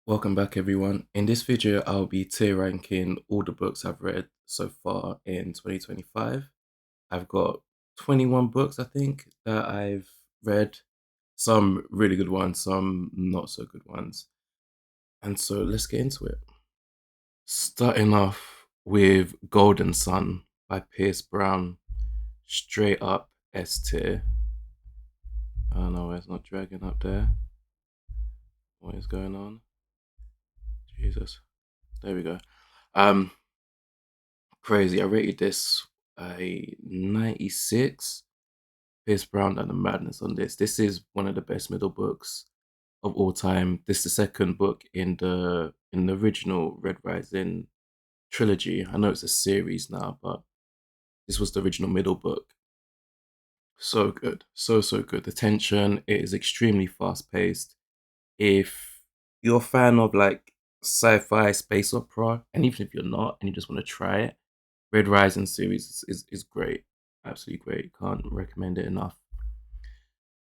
Welcome back, everyone. In this video, I'll be tier ranking all the books I've read so far in 2025. I've got 21 books, I think, that I've read. Some really good ones, some not so good ones. And so let's get into it. Starting off with Golden Sun by Pierce Brown. Straight up S tier. Oh no, it's not dragging up there. What is going on? Jesus. There we go. Um, Crazy. I rated this a 96. Pierce Brown done the madness on this. This is one of the best middle books of all time. This is the second book in the original Red Rising trilogy. I know it's a series now, but this was the original middle book. So good. So good. The tension, it is extremely fast paced. If you're a fan of like sci-fi space opera, and even if you're not and you just want to try it, Red Rising series is great. Absolutely great. Can't recommend it enough.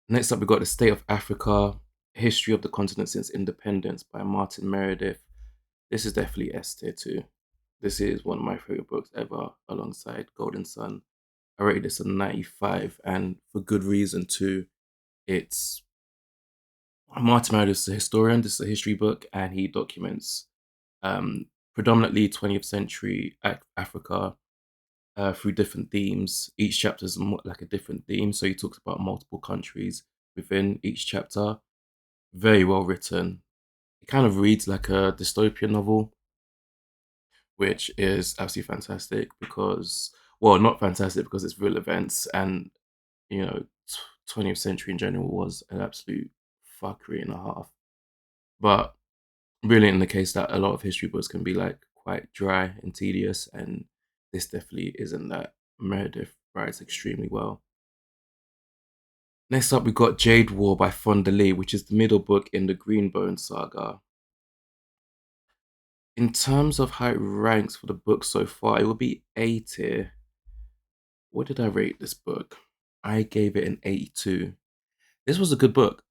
Next up, we've got The State of Africa, History of the Continent Since Independence by Martin Meredith. This is definitely S tier too. This is one of my favorite books ever, alongside Golden Sun. I rated this a 95, and for good reason too. It's Martin Meredith's a historian. This is a history book, and he documents um, predominantly 20th century Africa through different themes. Each chapter is like a different theme, so he talks about multiple countries within each chapter. Very well written. It kind of reads like a dystopian novel, which is absolutely fantastic because, well, not fantastic because it's real events, and you know, 20th century in general was an absolute fuckery and a half. But really, in the case that a lot of history books can be like quite dry and tedious, and this definitely isn't that. Meredith writes extremely well. Next up, we got Jade War by Fonda Lee, which is the middle book in the Greenbone saga. In terms of how it ranks for the book so far, it would be A tier. What did I rate this book? I gave it an 82. This was a good book.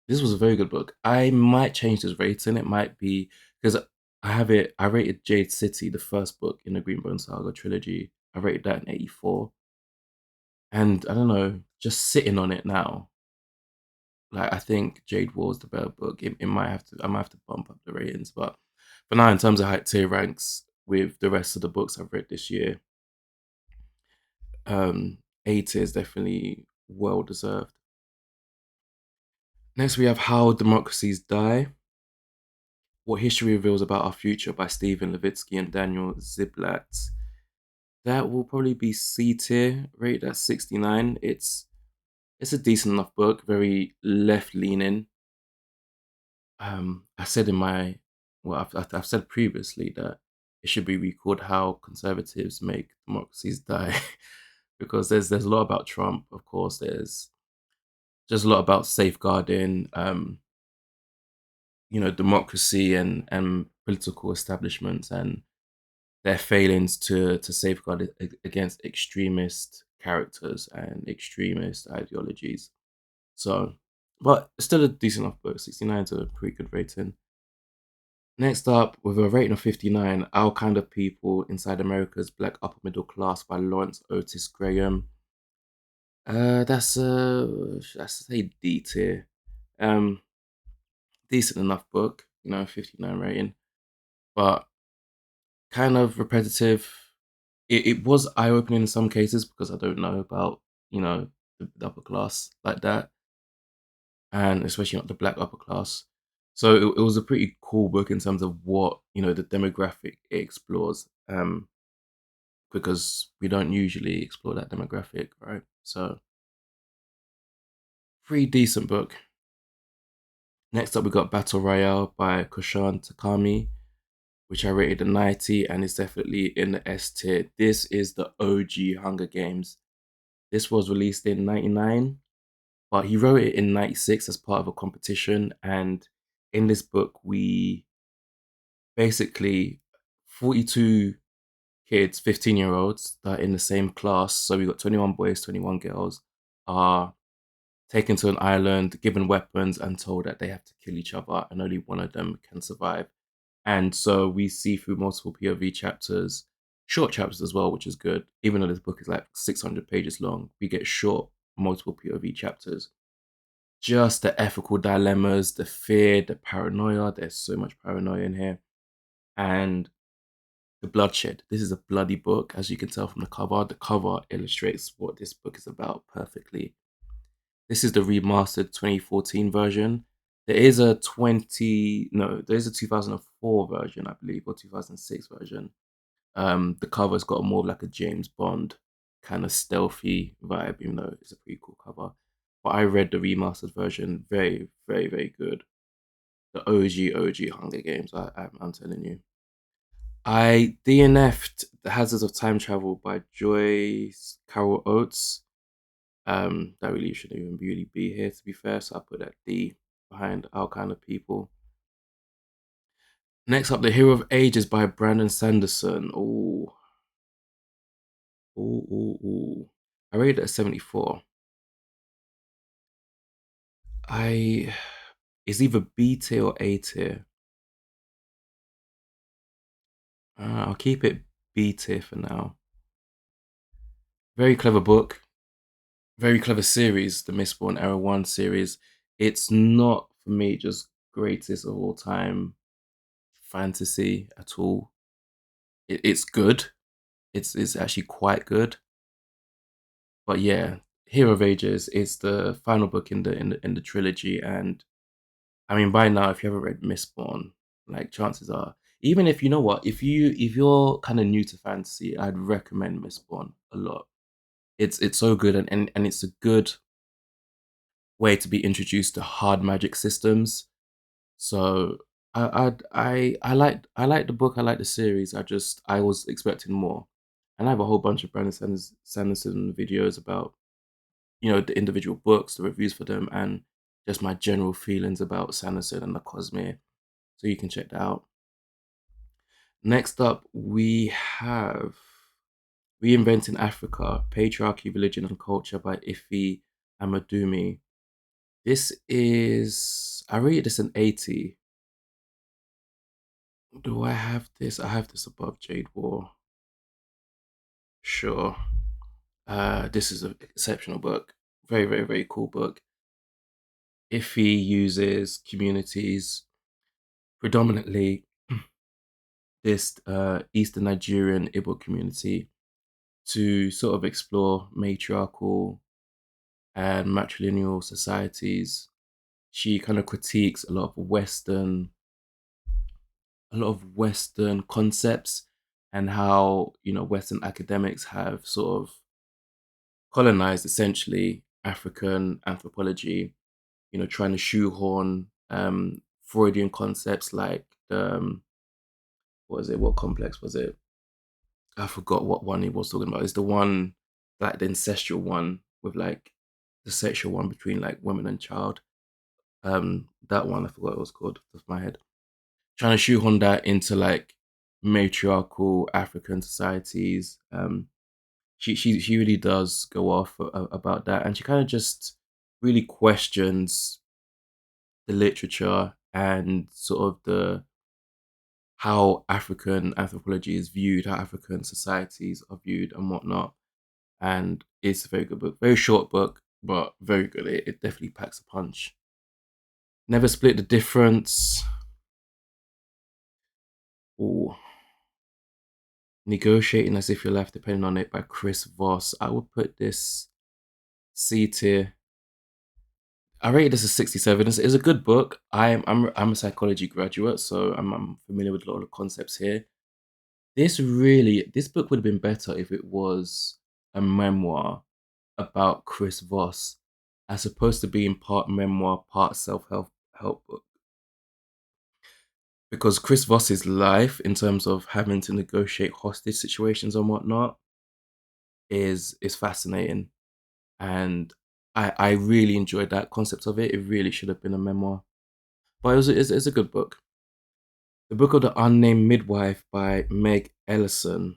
This was a very good book. I might change this rating. It might be because I rated Jade City, the first book in the Greenbone Saga trilogy. I rated that an 84. And I don't know, just sitting on it now, like I think Jade War is the better book. It might have to I might have to bump up the ratings, but for now, in terms of high tier ranks with the rest of the books I've read this year, A tier is definitely well deserved. Next, we have How Democracies Die: What History Reveals About Our Future by Stephen Levitsky and Daniel Ziblatt. That will probably be C tier, rated at 69. It's a decent enough book, very left leaning. I said in my, well, I've said previously that it should be recalled how conservatives make democracies die, because there's a lot about Trump, of course. There's just a lot about safeguarding, democracy and political establishments and their failings to safeguard it against extremist characters and extremist ideologies. So, but still a decent enough book. 69 is a pretty good rating. Next up, with a rating of 59, Our Kind of People Inside America's Black Upper Middle Class by Lawrence Otis Graham. That's a D tier. Um, Decent enough book, 59 rating, but kind of repetitive. It was eye opening in some cases because I don't know about the upper class like that, and especially not the black upper class. So it was a pretty cool book in terms of what the demographic it explores. Because we don't usually explore that demographic, right? So, pretty decent book. Next up, we got Battle Royale by Koshan Takami, which I rated a 90 and is definitely in the S tier. This is the OG Hunger Games. This was released in 99, but he wrote it in 96 as part of a competition. And in this book, we basically 42 kids, 15-year-olds, year olds that are in the same class. So we got 21 boys, 21 girls, are taken to an island, given weapons, and told that they have to kill each other, and only one of them can survive. And so we see through multiple POV chapters, short chapters as well, which is good. Even though this book is like 600 pages long, we get short, multiple POV chapters. Just the ethical dilemmas, the fear, the paranoia. There's so much paranoia in here. And the bloodshed. This is a bloody book, as you can tell from the cover. The cover illustrates what this book is about perfectly. This is the remastered 2014 version. There is a 2004 version, I believe, or 2006 version. The cover's got more of like a James Bond kind of stealthy vibe, even though it's a pretty cool cover. But I read the remastered version, very, very, very good. The OG Hunger Games. I'm telling you. I DNF'd The Hazards of Time Travel by Joyce Carol Oates. That really shouldn't even really be here, to be fair. So I put that D behind Our Kind of People. Next up, The Hero of Ages by Brandon Sanderson. Ooh. I rated it at 74. I It's either B tier or A tier. I'll keep it B tier for now. Very clever book, very clever series, the Mistborn Era 1 series. It's not, for me, just greatest of all time fantasy at all. It's good. It's actually quite good. But yeah, Hero of Ages is the final book in the trilogy, and I mean, by now, if you haven't read Mistborn, like chances are, even if you know what, if you're kind of new to fantasy, I'd recommend Mistborn a lot. It's so good, and it's a good way to be introduced to hard magic systems. So I like the book. I like the series. I was expecting more, and I have a whole bunch of Sanderson videos about the individual books, the reviews for them, and just my general feelings about Sanderson and the Cosmere. So you can check that out. Next up, we have Reinventing Africa: Patriarchy, Religion, and Culture by Ife Amadumi. This is I rated this an 80. Do I have this? I have this above Jade War. Sure. This is an exceptional book. Very, very, very cool book. Ife uses communities, predominantly this Eastern Nigerian Igbo community, to sort of explore matriarchal and matrilineal societies. She kind of critiques a lot of Western concepts, and how Western academics have sort of colonized essentially African anthropology. Trying to shoehorn Freudian concepts like what was it? What complex was it? I forgot what one he was talking about. It's the one, like the ancestral one with like the sexual one between like woman and child. That one I forgot what it was called off my head. Trying to shoehorn that into like matriarchal African societies. She really does go off about that, and she kind of just really questions the literature and sort of the how African anthropology is viewed, how African societies are viewed, and whatnot. And it's a very good book, very short book, but very good. It definitely packs a punch. Never Split the Difference. Ooh. Negotiating as if your life depended on it by Chris Voss. I would put this C tier. I rated this as 67. It's a good book. I'm a psychology graduate, so I'm familiar with a lot of the concepts here. This book would have been better if it was a memoir about Chris Voss, as opposed to being part memoir, part self help book. Because Chris Voss's life, in terms of having to negotiate hostage situations and whatnot, is fascinating, and I really enjoyed that concept of it. It really should have been a memoir, but it's a good book. The Book of the Unnamed Midwife by Meg Ellison.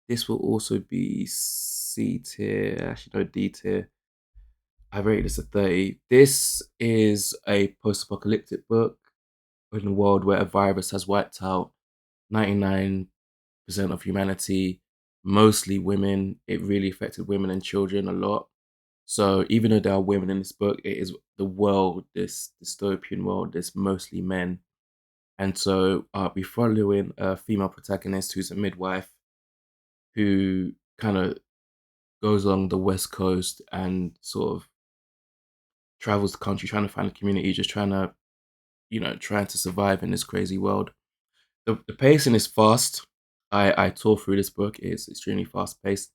This will also be C tier, actually no, D tier. I rated this a 30. This is a post-apocalyptic book in a world where a virus has wiped out 99% of humanity, mostly women. It really affected women and children a lot. So even though there are women in this book, it is the world, this dystopian world, there's mostly men. And so we follow in a female protagonist who's a midwife who kind of goes along the West Coast and sort of travels the country trying to find a community, just trying to, trying to survive in this crazy world. The pacing is fast. I tore through this book. It's extremely fast paced.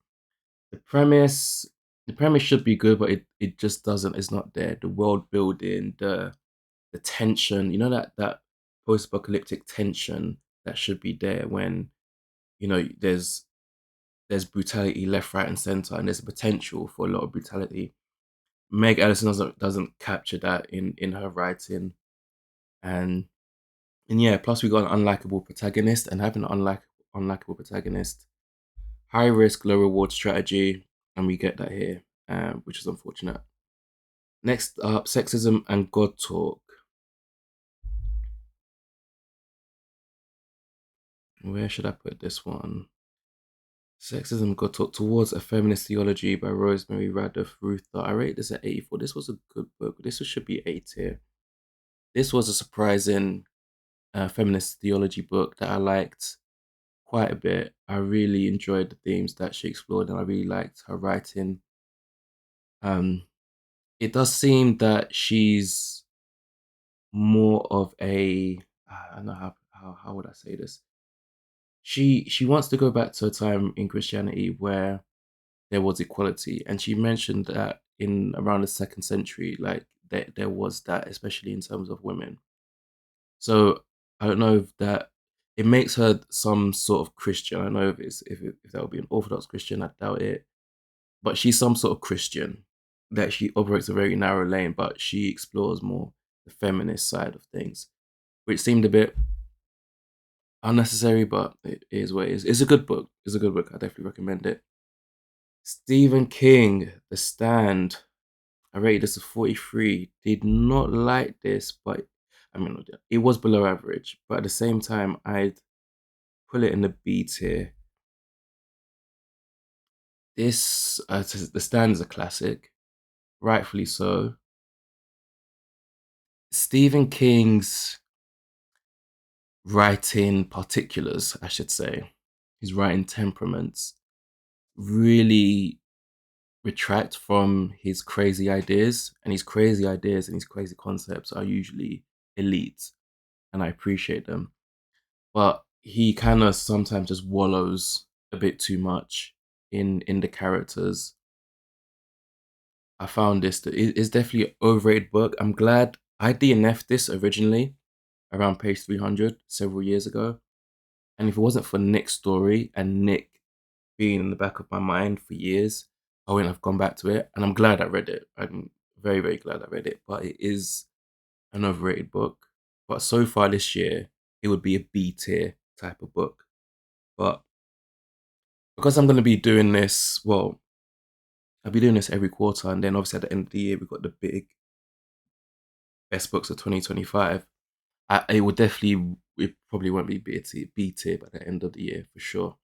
The premise, the premise should be good, but it just doesn't. It's not there. The world building, the tension, that post apocalyptic tension that should be there when there's brutality left, right, and center, and there's a potential for a lot of brutality. Meg Ellison doesn't capture that in her writing, and yeah. Plus, we got an unlikable protagonist, and having an unlikable protagonist, high risk, low reward strategy, and we get that here, which is unfortunate. Next up, sexism and God talk. Where should I put this one? Sexism got taught towards a feminist theology by Rosemary Radcliffe Ruther. I rate this at 84. This was a good book. This should be A tier. This was a surprising feminist theology book that I liked quite a bit. I really enjoyed the themes that she explored, and I really liked her writing. Um, it does seem that she's more of a I don't know how would I say this. She wants to go back to a time in Christianity where there was equality, and she mentioned that in around the second century, like there was that, especially in terms of women. So I don't know if that it makes her some sort of Christian. I don't know if that would be an Orthodox Christian. I doubt it, but she's some sort of Christian that she operates a very narrow lane, but she explores more the feminist side of things, which seemed a bit unnecessary, but it is what it is. It's a good book. It's a good book. I definitely recommend it. Stephen King, The Stand. I rated this a 43. Did not like this, but I mean, it was below average. But at the same time, I'd put it in the B tier. This, The Stand is a classic, rightfully so. Stephen King's writing particulars, I should say, his writing temperaments really retract from his crazy ideas, and his crazy ideas and his crazy concepts are usually elite, and I appreciate them. But he kind of sometimes just wallows a bit too much in the characters. I found this that it's definitely an overrated book. I'm glad I DNF'd this originally around page 300 several years ago, and if it wasn't for Nick's story and Nick being in the back of my mind for years, I wouldn't have gone back to it. And I'm glad I read it. I'm very, very glad I read it. But it is an overrated book. But so far this year, it would be a B tier type of book. But because I'm going to be doing this, well, I'll be doing this every quarter. And then obviously at the end of the year, we've got the big best books of 2025. It would definitely, it probably won't be B tier by the end of the year for sure.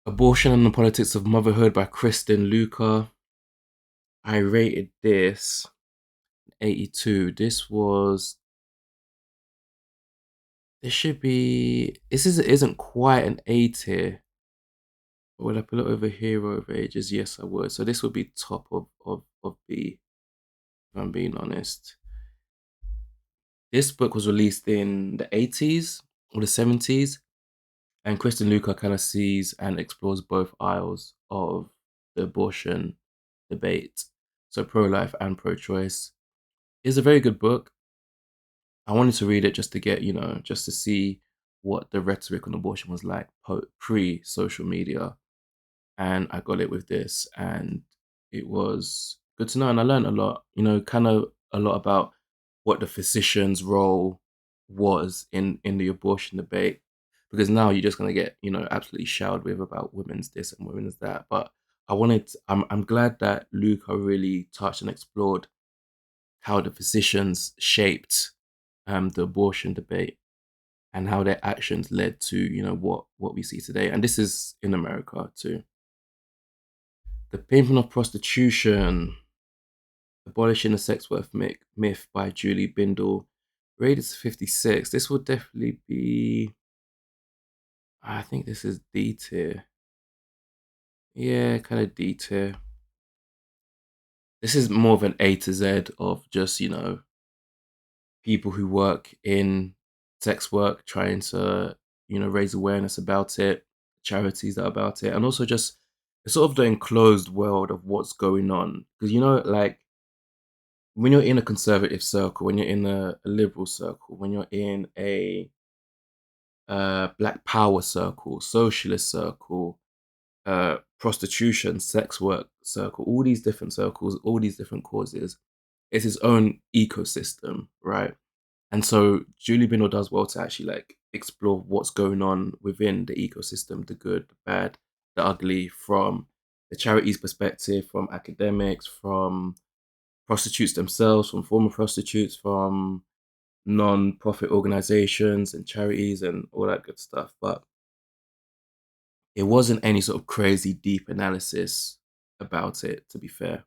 Abortion and the Politics of Motherhood by Kristen Luca. I rated this 82. This should be, isn't quite an A tier. But would I put it over Hero of Ages? Yes, I would. So this would be top of B, if I'm being honest. This book was released in the 80s or the 70s, and Kristen Luca kind of sees and explores both aisles of the abortion debate. So pro-life and pro-choice. It's a very good book. I wanted to read it just to get, just to see what the rhetoric on abortion was like pre social media. And I got it with this, and it was good to know. And I learned a lot, kind of a lot about what the physician's role was in the abortion debate. Because now you're just going to get, absolutely showered with about women's this and women's that. But I'm glad that Luca really touched and explored how the physicians shaped the abortion debate and how their actions led to what we see today. And this is in America too. The Pavement of Prostitution, Abolishing the Sex Worth Myth by Julie Bindel, rated 56. This will definitely be, I think this is D tier. Yeah, kind of D tier. This is more of an A to Z of just, people who work in sex work trying to, raise awareness about it, charities that are about it, and also just sort of the enclosed world of what's going on. Because, like when you're in a conservative circle, when you're in a liberal circle, when you're in a black power circle, socialist circle, prostitution, sex work circle, all these different circles, all these different causes, it's its own ecosystem, right? And so Julie Bindel does well to actually like explore what's going on within the ecosystem, the good, the bad, the ugly, from the charities perspective, from academics, from prostitutes themselves, from former prostitutes, from non-profit organizations and charities and all that good stuff. But it wasn't any sort of crazy deep analysis about it, to be fair.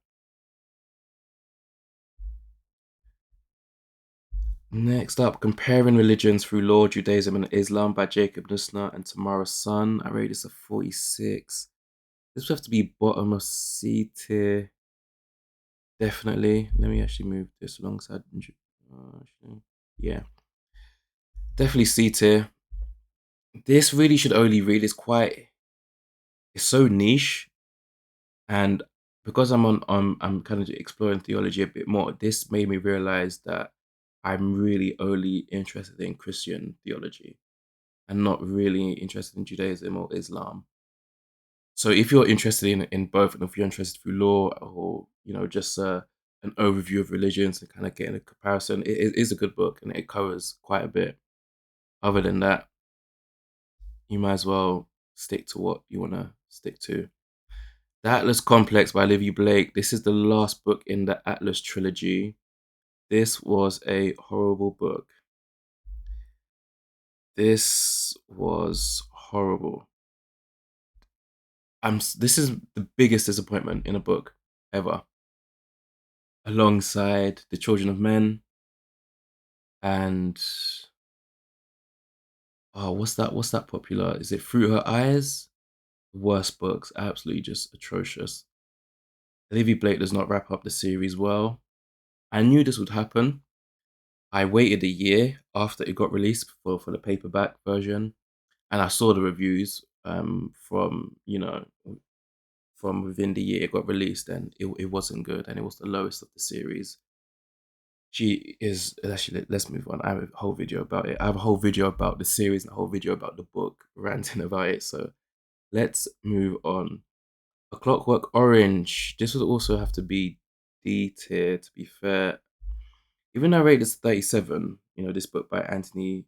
Next up, Comparing Religions Through Law, Judaism and Islam by Jacob Nussner and Tamara Sun. I rate this a 46. This would have to be bottom of C tier, definitely. Let me actually move this alongside. Yeah, definitely C tier. This really should only read. It's so niche, and because I'm kind of exploring theology a bit more. This made me realize that I'm really only interested in Christian theology and not really interested in Judaism or Islam. So if you're interested in both, and if you're interested through law or just an overview of religions and kind of getting a comparison, it is a good book and it covers quite a bit. Other than that, you might as well stick to what you want to stick to. The Atlas Complex by Livy Blake. This is the last book in the Atlas trilogy. This was a horrible book. This was horrible. This is the biggest disappointment in a book ever, alongside The Children of Men and oh, what's that popular? Is it Through Her Eyes? Worst books, absolutely just atrocious. Livy Blake does not wrap up the series well. I knew this would happen. I waited a year after it got released for the paperback version, and I saw the reviews from from within the year it got released, and it wasn't good, and it was the lowest of the series. She is actually, let's move on. I have a whole video about it. I have a whole video about the series and a whole video about the book, ranting about it. So let's move on. A Clockwork Orange. This would also have to be D tier, to be fair. Even though I rate this 37, this book by Anthony,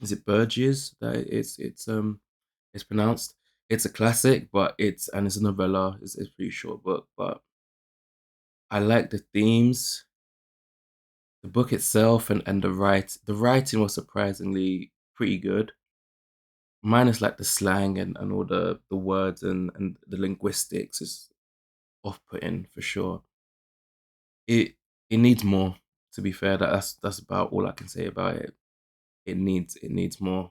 is it Burgess that it's pronounced? It's a classic, but it's a novella. It's a pretty short book, but I like the themes, the book itself, and the writing was surprisingly pretty good. Minus like the slang and all the words and the linguistics is off putting for sure. It needs more, to be fair. That's about all I can say about it. It needs more.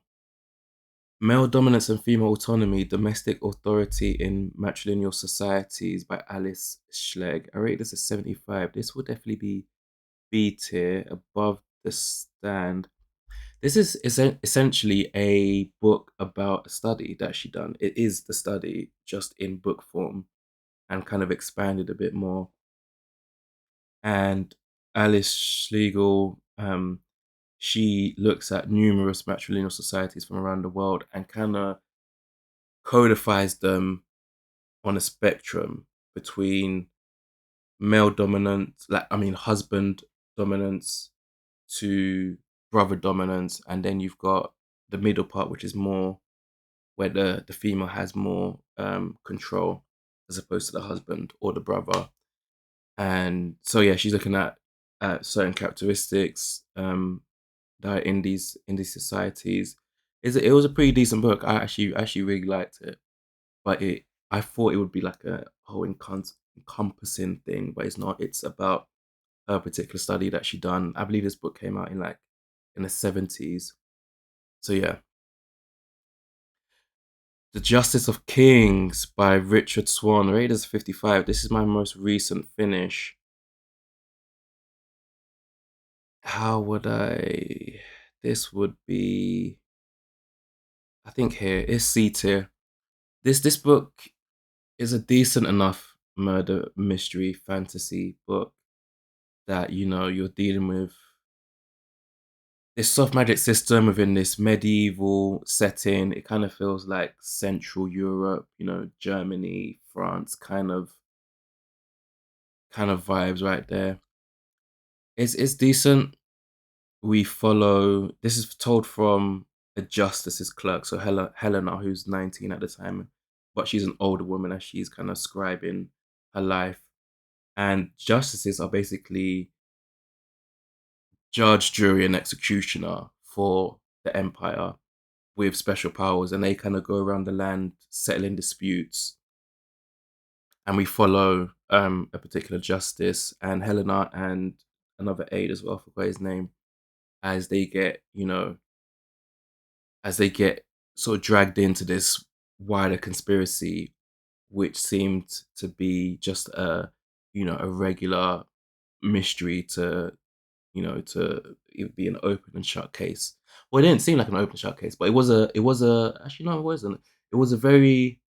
Male Dominance and Female Autonomy, Domestic Authority in Matrilineal Societies by Alice Schlegel. I rate this as 75. This will definitely be B tier, above The Stand. This is essentially a book about a study that she done. It is the study just in book form and kind of expanded a bit more. And Alice Schlegel, she looks at numerous matrilineal societies from around the world and kind of codifies them on a spectrum between male dominance, like I mean husband dominance, to brother dominance, and then you've got the middle part, which is more where the female has more control. as opposed to the husband or the brother. And so yeah, she's looking at certain characteristics that are in these societies. It was a pretty decent book. I actually really liked it, but it I thought it would be like a whole encompassing thing, but it's not. It's about a particular study that she done. I believe this book came out in like in the 70s. So yeah, The Justice of Kings by Richard Swan, rated as 55. This is my most recent finish. How would I? This would be, I think here is C tier. This book is a decent enough murder mystery fantasy book that you're dealing with this soft magic system within this medieval setting. It kind of feels like Central Europe, Germany, France, kind of vibes right there. It's decent. We follow. This is told from a justice's clerk, so Helena, who's 19 at the time, but she's an older woman as she's kind of scribing her life. And justices are basically judge, jury, and executioner for the empire with special powers, and they kind of go around the land settling disputes. And we follow a particular justice and Helena and another aide as well, I forgot his name, as they get as they get sort of dragged into this wider conspiracy, which seemed to be just a regular mystery to it be an open and shut case. Well, it didn't seem like an open shut case, but it was a actually no, it wasn't. It was a very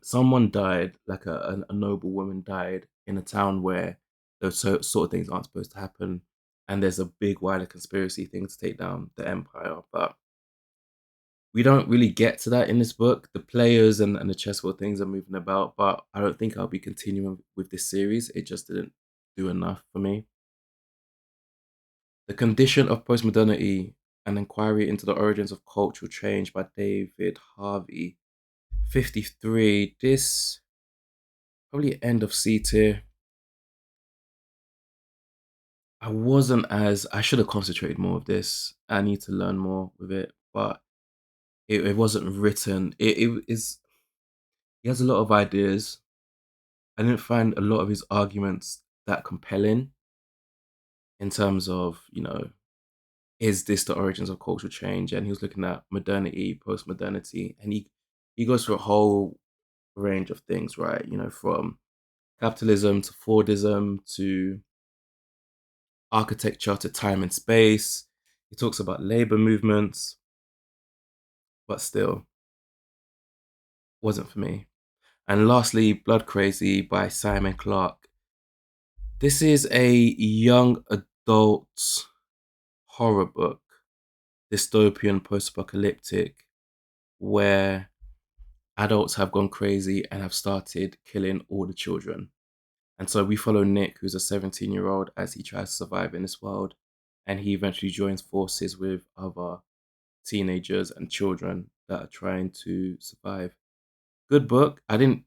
someone died, like a noble woman died in a town where those sort of things aren't supposed to happen, and there's a big wider conspiracy thing to take down the empire. But we don't really get to that in this book. The players and the chessboard things are moving about, but I don't think I'll be continuing with this series. It just didn't do enough for me. The Condition of Postmodernity, an inquiry into the origins of cultural change by David Harvey. 53. This probably end of C tier. I should have concentrated more of this. I need to learn more with it, but it wasn't written. It is, he has a lot of ideas. I didn't find a lot of his arguments that compelling in terms of, is this the origins of cultural change? And he was looking at modernity, post modernity, and he goes through a whole range of things, right? From capitalism to Fordism to architecture to time and space. He talks about labor movements, but still wasn't for me. And lastly, Blood Crazy by Simon Clark. This is a young adult horror book, dystopian, post apocalyptic, where adults have gone crazy and have started killing all the children. And so we follow Nick, who's a 17-year-old, as he tries to survive in this world. And he eventually joins forces with other teenagers and children that are trying to survive. Good book. I didn't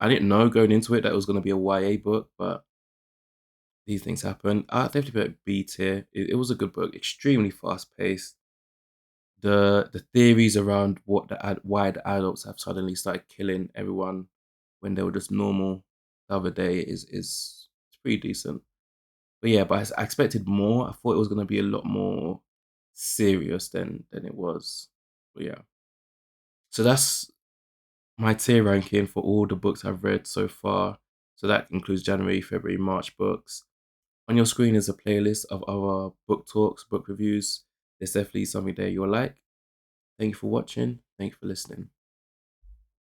know going into it that it was going to be a YA book, but these things happen. I definitely put it B tier. It was a good book, extremely fast paced. The theories around why the adults have suddenly started killing everyone when they were just normal the other day is it's pretty decent. But yeah, but I expected more. I thought it was going to be a lot more serious than it was. But yeah, so that's my tier ranking for all the books I've read so far. So that includes January, February, March books. On your screen is a playlist of our book talks, book reviews. There's definitely something there you'll like. Thank you for watching. Thank you for listening.